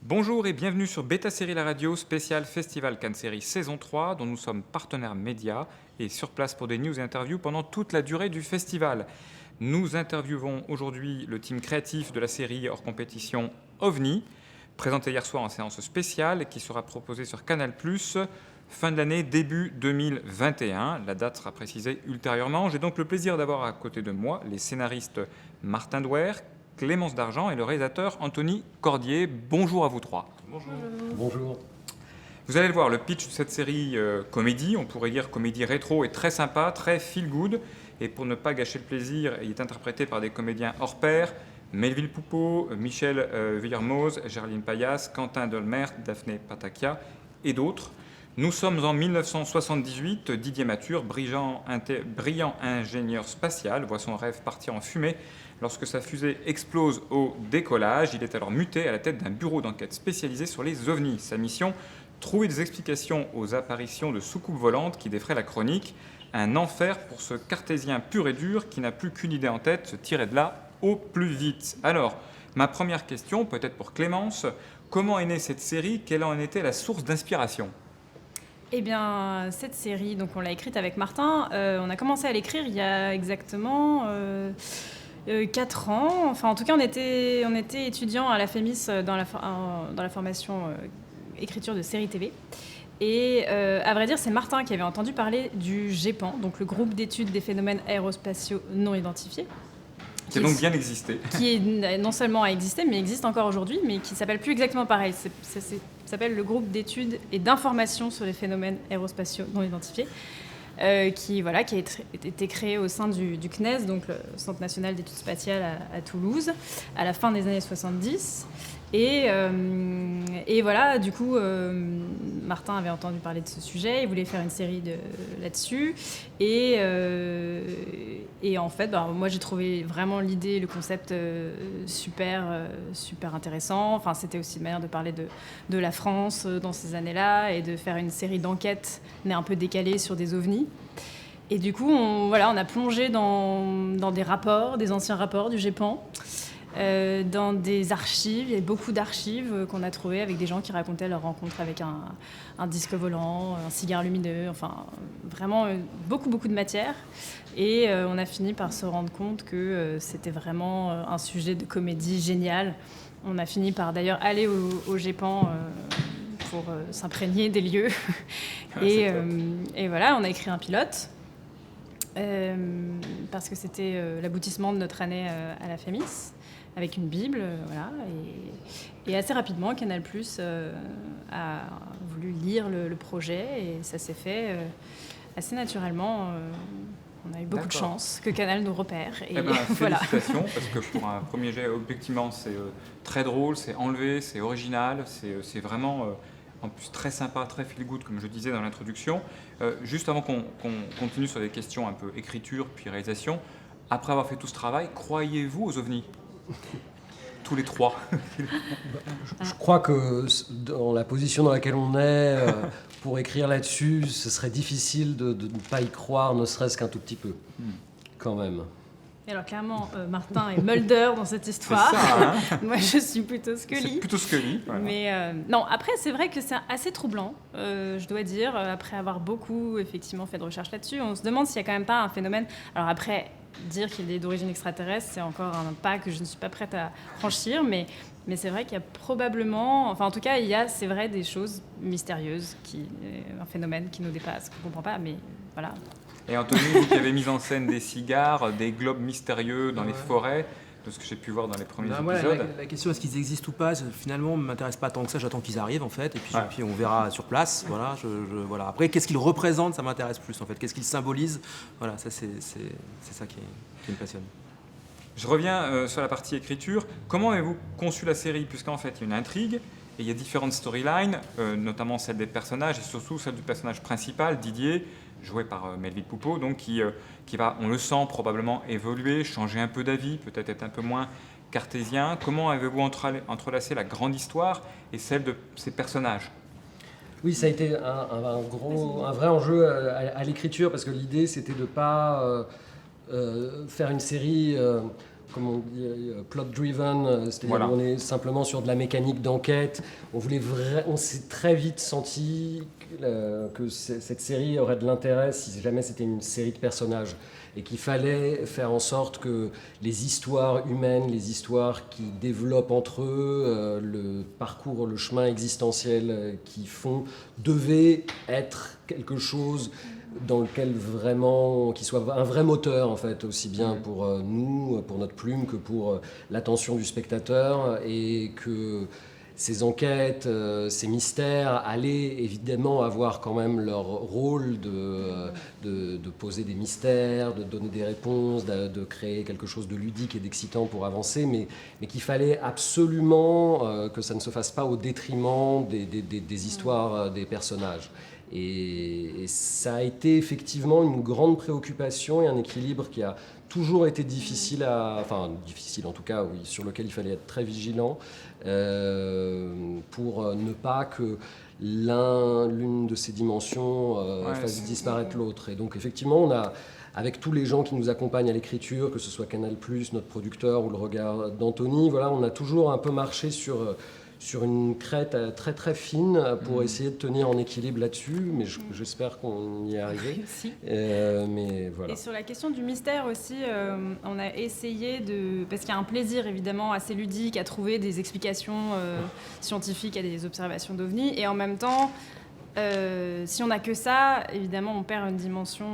Bonjour et bienvenue sur Beta Série La Radio, spécial Festival Cannes Série saison 3, dont nous sommes partenaires médias et sur place pour des news et interviews pendant toute la durée du festival. Nous interviewons aujourd'hui le team créatif de la série hors compétition OVNI, présenté hier soir en séance spéciale et qui sera proposée sur Canal+, fin de l'année, début 2021. La date sera précisée ultérieurement. J'ai donc le plaisir d'avoir à côté de moi les scénaristes Martin Douer, Clémence Dargent et le réalisateur Anthony Cordier. Bonjour à vous trois. Bonjour. Bonjour. Vous allez le voir, le pitch de cette série comédie, on pourrait dire comédie rétro, est très sympa, très feel good. Et pour ne pas gâcher le plaisir, il est interprété par des comédiens hors pair. Melville Poupeau, Michel Villermoz, Géraldine Payas, Quentin Dolmer, Daphné Patakia et d'autres. Nous sommes en 1978. Didier Mathur, brillant ingénieur spatial, voit son rêve partir en fumée lorsque sa fusée explose au décollage. Il est alors muté à la tête d'un bureau d'enquête spécialisé sur les ovnis. Sa mission, trouver des explications aux apparitions de soucoupes volantes qui défraient la chronique. Un enfer pour ce cartésien pur et dur qui n'a plus qu'une idée en tête, se tirer de là au plus vite. Alors, ma première question, peut-être pour Clémence, comment est née cette série? Quelle en était la source d'inspiration? Eh bien, cette série, donc on l'a écrite avec Martin. On a commencé à l'écrire il y a exactement 4 ans. Enfin, en tout cas, on était étudiants à la FEMIS dans la formation écriture de séries TV. Et à vrai dire, c'est Martin qui avait entendu parler du GEPAN, donc le groupe d'études des phénomènes aérospatiaux non identifiés. Qui a donc bien existé. Qui est, non seulement a existé, mais existe encore aujourd'hui, mais qui s'appelle plus exactement pareil. Ça s'appelle le groupe d'études et d'informations sur les phénomènes aérospatiaux non identifiés, qui a été créé au sein du CNES, donc le Centre national d'études spatiales à Toulouse, à la fin des années 70. Et voilà, du coup, Martin avait entendu parler de ce sujet, il voulait faire une série là-dessus. Et en fait, moi, j'ai trouvé vraiment l'idée, le concept super intéressant. Enfin, c'était aussi une manière de parler de la France dans ces années-là et de faire une série d'enquêtes un peu décalées sur des ovnis. Et du coup, on a plongé dans des rapports, des anciens rapports du GEPAN. Dans des archives, il y a beaucoup d'archives qu'on a trouvées avec des gens qui racontaient leur rencontre avec un disque volant, un cigare lumineux, enfin vraiment beaucoup de matière. Et on a fini par se rendre compte que c'était vraiment un sujet de comédie génial. On a fini par d'ailleurs aller au GEPAN pour s'imprégner des lieux. Et voilà, on a écrit un pilote. Parce que c'était l'aboutissement de notre année à la FEMIS, avec une Bible, voilà. Et assez rapidement, Canal+ a voulu lire le projet, et ça s'est fait assez naturellement. On a eu beaucoup de chance que Canal nous repère. Et voilà. Félicitations, parce que pour un premier jet, objectivement, c'est très drôle, c'est enlevé, c'est original, c'est vraiment... en plus très sympa, très feel good, comme je disais dans l'introduction. Juste avant qu'on continue sur des questions un peu écriture puis réalisation, après avoir fait tout ce travail, croyez-vous aux ovnis? Tous les trois. Je crois que dans la position dans laquelle on est, pour écrire là-dessus, ce serait difficile de ne pas y croire, ne serait-ce qu'un tout petit peu, quand même. Et alors clairement, Martin est Mulder dans cette histoire. C'est ça, hein. Moi, je suis plutôt Scully. C'est plutôt Scully. Voilà. Mais non, après, c'est vrai que c'est assez troublant, je dois dire, après avoir beaucoup, effectivement, fait de recherches là-dessus. On se demande s'il n'y a quand même pas un phénomène... Alors après, dire qu'il est d'origine extraterrestre, c'est encore un pas que je ne suis pas prête à franchir, mais c'est vrai qu'il y a probablement... Enfin, en tout cas, c'est vrai, des choses mystérieuses, un phénomène qui nous dépasse, qu'on ne comprend pas, mais voilà... Et Anthony, vous qui avez mis en scène des cigares, des globes mystérieux dans les forêts, de ce que j'ai pu voir dans les premiers épisodes. La question est-ce qu'ils existent ou pas, finalement, ne m'intéresse pas tant que ça, j'attends qu'ils arrivent en fait, et puis on verra sur place. Voilà, voilà. Après, qu'est-ce qu'ils représentent, ça m'intéresse plus en fait, qu'est-ce qu'ils symbolisent, voilà, ça c'est ça qui me passionne. Je reviens sur la partie écriture. Comment avez-vous conçu la série? Puisqu'en fait, il y a une intrigue, et il y a différentes storylines, notamment celle des personnages, et surtout celle du personnage principal, Didier, joué par Melville Poupeau, donc qui va, on le sent, probablement évoluer, changer un peu d'avis, peut-être être un peu moins cartésien. Comment avez-vous entrelacé la grande histoire et celle de ces personnages? Oui, ça a été un vrai enjeu à l'écriture, parce que l'idée, c'était de ne pas faire une série comme on dit, plot-driven, c'est-à-dire Voilà. on est simplement sur de la mécanique d'enquête. On s'est très vite senti que cette série aurait de l'intérêt si jamais c'était une série de personnages et qu'il fallait faire en sorte que les histoires humaines, les histoires qui développent entre eux, le parcours, le chemin existentiel qu'ils font, devaient être quelque chose dans lequel vraiment, qui soit un vrai moteur en fait, aussi bien pour nous, pour notre plume, que pour l'attention du spectateur, et que ces enquêtes, ces mystères allaient évidemment avoir quand même leur rôle de poser des mystères, de donner des réponses, de créer quelque chose de ludique et d'excitant pour avancer, mais qu'il fallait absolument que ça ne se fasse pas au détriment des histoires des personnages. Et ça a été effectivement une grande préoccupation et un équilibre qui a toujours été difficile difficile en tout cas, oui, sur lequel il fallait être très vigilant pour ne pas que l'une de ces dimensions fasse disparaître l'autre. Et donc effectivement, on a, avec tous les gens qui nous accompagnent à l'écriture, que ce soit Canal+, notre producteur ou le regard d'Anthony, voilà, on a toujours un peu marché sur une crête très très fine pour essayer de tenir en équilibre là-dessus, mais j'espère qu'on y est arrivé. Mais voilà. Et sur la question du mystère aussi, on a essayé parce qu'il y a un plaisir évidemment assez ludique à trouver des explications scientifiques à des observations d'OVNI, et en même temps, si on n'a que ça, évidemment on perd une dimension,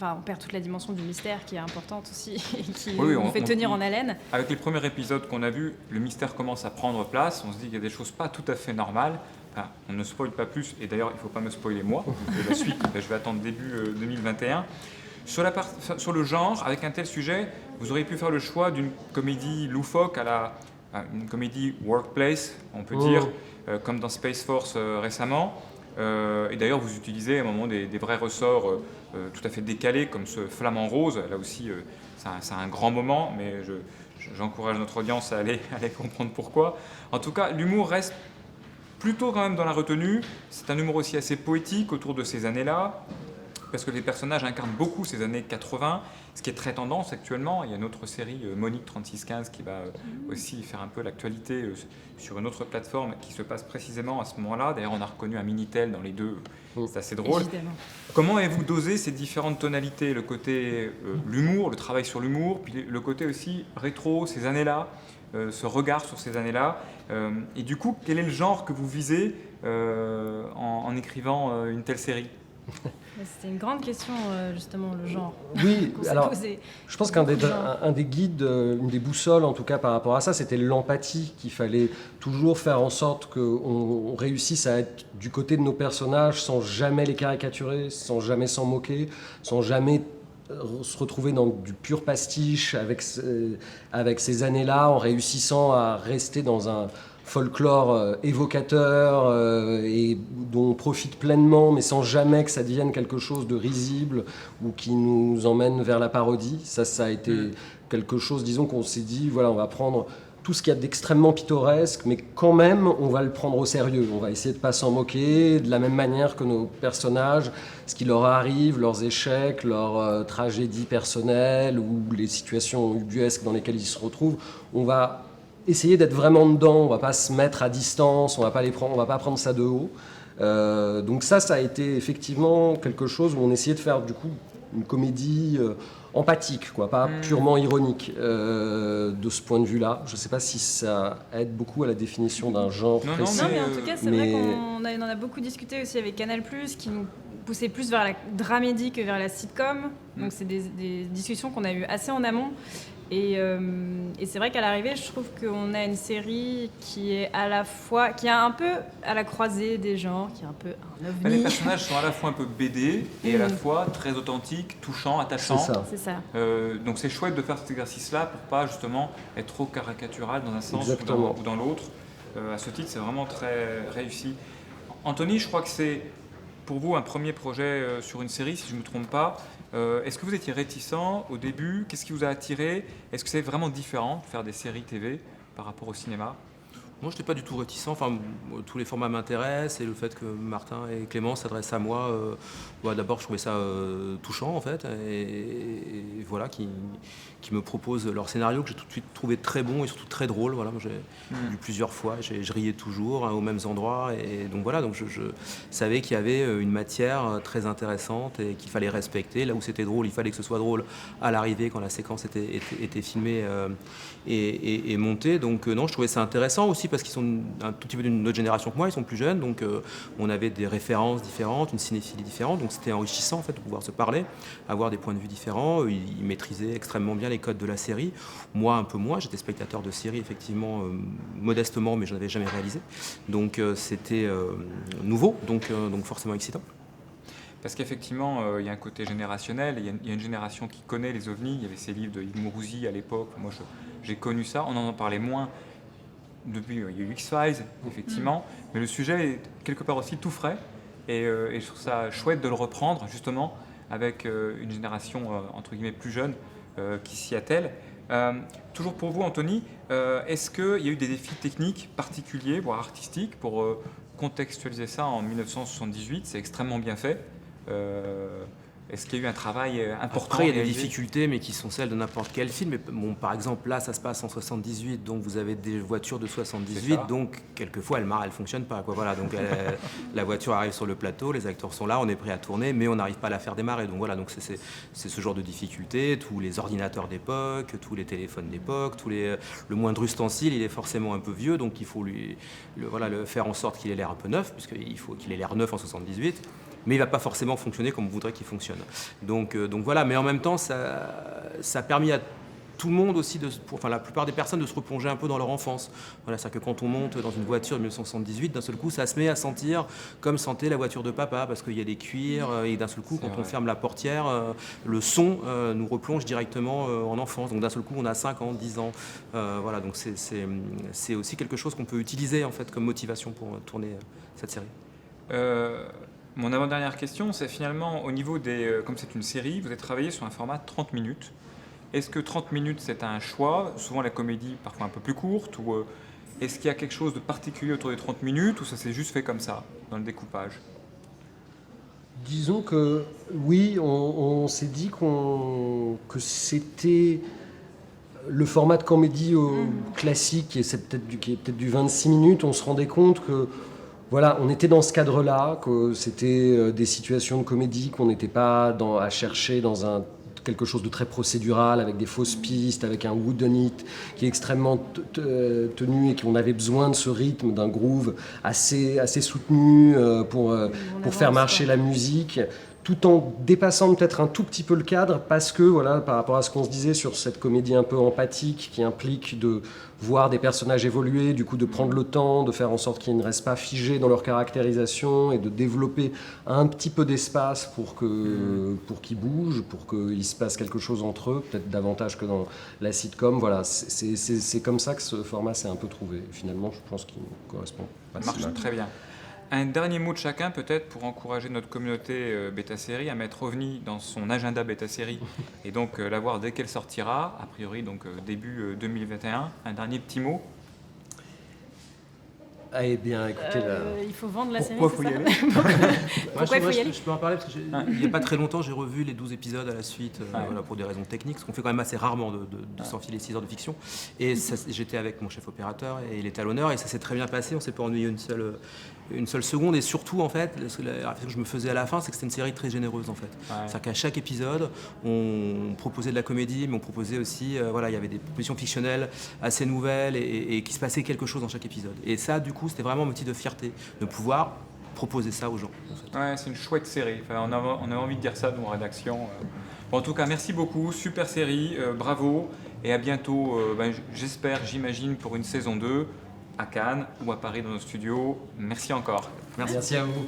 on perd toute la dimension du mystère qui est importante aussi et qui nous fait tenir en haleine. Avec les premiers épisodes qu'on a vus, le mystère commence à prendre place, on se dit qu'il y a des choses pas tout à fait normales. Enfin, on ne spoile pas plus, et d'ailleurs il ne faut pas me spoiler moi, de la suite, je vais attendre début 2021. Sur le genre, avec un tel sujet, vous auriez pu faire le choix d'une comédie loufoque une comédie workplace, on peut dire, comme dans Space Force récemment. Et d'ailleurs, vous utilisez à un moment des vrais ressorts tout à fait décalés, comme ce Flamant Rose. Là aussi, c'est un grand moment, mais j'encourage notre audience à aller comprendre pourquoi. En tout cas, l'humour reste plutôt quand même dans la retenue. C'est un humour aussi assez poétique autour de ces années-là, parce que les personnages incarnent beaucoup ces années 80, ce qui est très tendance actuellement. Il y a une autre série, Monique 3615, qui va aussi faire un peu l'actualité sur une autre plateforme qui se passe précisément à ce moment-là. D'ailleurs, on a reconnu un Minitel dans les deux, c'est assez drôle. Évidemment. Comment avez-vous dosé ces différentes tonalités, le côté l'humour, le travail sur l'humour, puis le côté aussi rétro, ces années-là, ce regard sur ces années-là, et du coup, quel est le genre que vous visez en écrivant une telle série ? C'était une grande question, justement, le genre. Oui, qu'on s'est alors posé. je pense un des guides, une des boussoles en tout cas par rapport à ça, c'était l'empathie, qu'il fallait toujours faire en sorte qu'on réussisse à être du côté de nos personnages sans jamais les caricaturer, sans jamais s'en moquer, sans jamais se retrouver dans du pur pastiche avec ces années-là, en réussissant à rester dans un folklore évocateur et dont on profite pleinement, mais sans jamais que ça devienne quelque chose de risible ou qui nous emmène vers la parodie. Ça a été quelque chose, disons, qu'on s'est dit, voilà, on va prendre tout ce qu'il y a d'extrêmement pittoresque, mais quand même, on va le prendre au sérieux. On va essayer de ne pas s'en moquer, de la même manière que nos personnages, ce qui leur arrive, leurs échecs, leurs tragédies personnelles ou les situations ubuesques dans lesquelles ils se retrouvent. On va essayer d'être vraiment dedans, on va pas se mettre à distance, on va pas prendre ça de haut. Donc ça a été effectivement quelque chose où on essayait de faire du coup une comédie empathique, quoi, pas purement ironique de ce point de vue-là. Je sais pas si ça aide beaucoup à la définition d'un genre précis. Non, mais en tout cas, c'est vrai qu'on en a beaucoup discuté aussi avec Canal+, qui nous poussait plus vers la dramédie que vers la sitcom. Donc c'est des discussions qu'on a eues assez en amont. Et c'est vrai qu'à l'arrivée, je trouve qu'on a une série qui est un peu à la croisée des genres, qui est un peu un ovni. Les personnages sont à la fois un peu BD et à la fois très authentiques, touchants, attachants. C'est ça. Donc c'est chouette de faire cet exercice-là pour pas justement être trop caricatural dans un sens ou dans l'autre. À ce titre, c'est vraiment très réussi. Anthony, je crois que c'est pour vous un premier projet sur une série, si je ne me trompe pas. Est-ce que vous étiez réticent au début ? Qu'est-ce qui vous a attiré ? Est-ce que c'est vraiment différent de faire des séries TV par rapport au cinéma ? Moi, je n'étais pas du tout réticent. Enfin, tous les formats m'intéressent et le fait que Martin et Clément s'adressent à moi, d'abord, je trouvais ça touchant en fait, et voilà, qui me proposent leur scénario que j'ai tout de suite trouvé très bon et surtout très drôle. Voilà, moi, j'ai lu plusieurs fois, je riais toujours aux mêmes endroits, et donc voilà, donc je savais qu'il y avait une matière très intéressante et qu'il fallait respecter. Là où c'était drôle, il fallait que ce soit drôle à l'arrivée quand la séquence était filmée et montée. Donc non, je trouvais ça intéressant aussi parce qu'ils sont un tout petit peu d'une autre génération que moi, ils sont plus jeunes, donc on avait des références différentes, une cinéphilie différente, donc c'était enrichissant en fait de pouvoir se parler, avoir des points de vue différents. Ils maîtrisaient extrêmement bien les codes de la série, moi un peu moins, j'étais spectateur de série effectivement modestement, mais je n'avais jamais réalisé, donc c'était nouveau, donc forcément excitant. Parce qu'effectivement, il y a un côté générationnel, il y a une génération qui connaît les ovnis, il y avait ces livres de Yves Mourouzi à l'époque, moi j'ai connu ça, on en parlait moins. Depuis, il y a eu X-Files, effectivement, mais le sujet est quelque part aussi tout frais, et je trouve ça chouette de le reprendre, justement, avec une génération, entre guillemets, plus jeune, qui s'y attelle. Toujours pour vous, Anthony, est-ce qu'il y a eu des défis techniques particuliers, voire artistiques, pour contextualiser ça en 1978 ? C'est extrêmement bien fait. Est-ce qu'il y a eu un travail important? Après, il y a des difficultés, mais qui sont celles de n'importe quel film. Et bon, par exemple, là, ça se passe en 78, donc vous avez des voitures de 78, donc quelquefois, elles ne fonctionnent pas. Quoi. Voilà, donc la voiture arrive sur le plateau, les acteurs sont là, on est prêt à tourner, mais on n'arrive pas à la faire démarrer. Donc voilà, donc c'est ce genre de difficultés. Tous les ordinateurs d'époque, tous les téléphones d'époque, le moindre ustensile, il est forcément un peu vieux, donc il faut le faire en sorte qu'il ait l'air un peu neuf, puisqu'il faut qu'il ait l'air neuf en 78. Mais il ne va pas forcément fonctionner comme on voudrait qu'il fonctionne. Donc voilà, mais en même temps, ça a permis à tout le monde aussi, la plupart des personnes, de se replonger un peu dans leur enfance. Voilà, c'est-à-dire que quand on monte dans une voiture de 1978, d'un seul coup, ça se met à sentir comme sentait la voiture de papa, parce qu'il y a des cuirs, et d'un seul coup, quand on ferme la portière, le son nous replonge directement en enfance. Donc d'un seul coup, on a 5 ans, 10 ans. Voilà, donc c'est aussi quelque chose qu'on peut utiliser en fait, comme motivation pour tourner cette série. Mon avant-dernière question, c'est finalement au niveau comme c'est une série, vous avez travaillé sur un format 30 minutes. Est-ce que 30 minutes c'est un choix, souvent la comédie parfois un peu plus courte, ou est-ce qu'il y a quelque chose de particulier autour des 30 minutes, ou ça s'est juste fait comme ça, dans le découpage? Disons que oui, on s'est dit que c'était le format de comédie classique, qui est peut-être du 26 minutes. On se rendait compte que voilà, on était dans ce cadre-là, que c'était des situations de comédie, qu'on n'était pas à chercher dans quelque chose de très procédural, avec des fausses pistes, avec un whodunit qui est extrêmement tenu, et qu'on avait besoin de ce rythme, d'un groove assez soutenu pour faire marcher la musique, tout en dépassant peut-être un tout petit peu le cadre, parce que, voilà, par rapport à ce qu'on se disait sur cette comédie un peu empathique, qui implique de voir des personnages évoluer, du coup de prendre le temps, de faire en sorte qu'ils ne restent pas figés dans leur caractérisation, et de développer un petit peu d'espace pour qu'ils bougent, pour qu'il se passe quelque chose entre eux, peut-être davantage que dans la sitcom. Voilà, c'est comme ça que ce format s'est un peu trouvé. Finalement, je pense qu'il correspond pas si mal. Ça marche très bien. Un dernier mot de chacun, peut-être, pour encourager notre communauté Beta Série à mettre OVNI dans son agenda Beta Série et donc la voir dès qu'elle sortira, a priori donc début 2021. Un dernier petit mot. Eh bien, écoutez, il faut vendre la série. Pourquoi il faut y aller? Pourquoi il faut y aller? Je peux en parler parce qu'il n'y a pas très longtemps, j'ai revu les 12 épisodes à la suite, voilà, pour des raisons techniques, ce qu'on fait quand même assez rarement de s'enfiler 6 heures de fiction. Et j'étais avec mon chef opérateur et il était à l'honneur, et ça s'est très bien passé, on ne s'est pas ennuyé une seule seconde. Et surtout, en fait, la réflexion que je me faisais à la fin, c'est que c'était une série très généreuse, en fait. C'est-à-dire qu'à chaque épisode, on proposait de la comédie, mais on proposait aussi, il y avait des propositions fictionnelles assez nouvelles, et qu'il se passait quelque chose dans chaque épisode. Et ça, du coup, c'était vraiment un motif de fierté de pouvoir proposer ça aux gens. En fait. Ouais, c'est une chouette série. Enfin, on a envie de dire ça dans la rédaction. Bon, en tout cas, merci beaucoup. Super série. Bravo. Et à bientôt, j'espère, j'imagine, pour une saison 2 à Cannes ou à Paris dans nos studios. Merci encore. Merci à vous.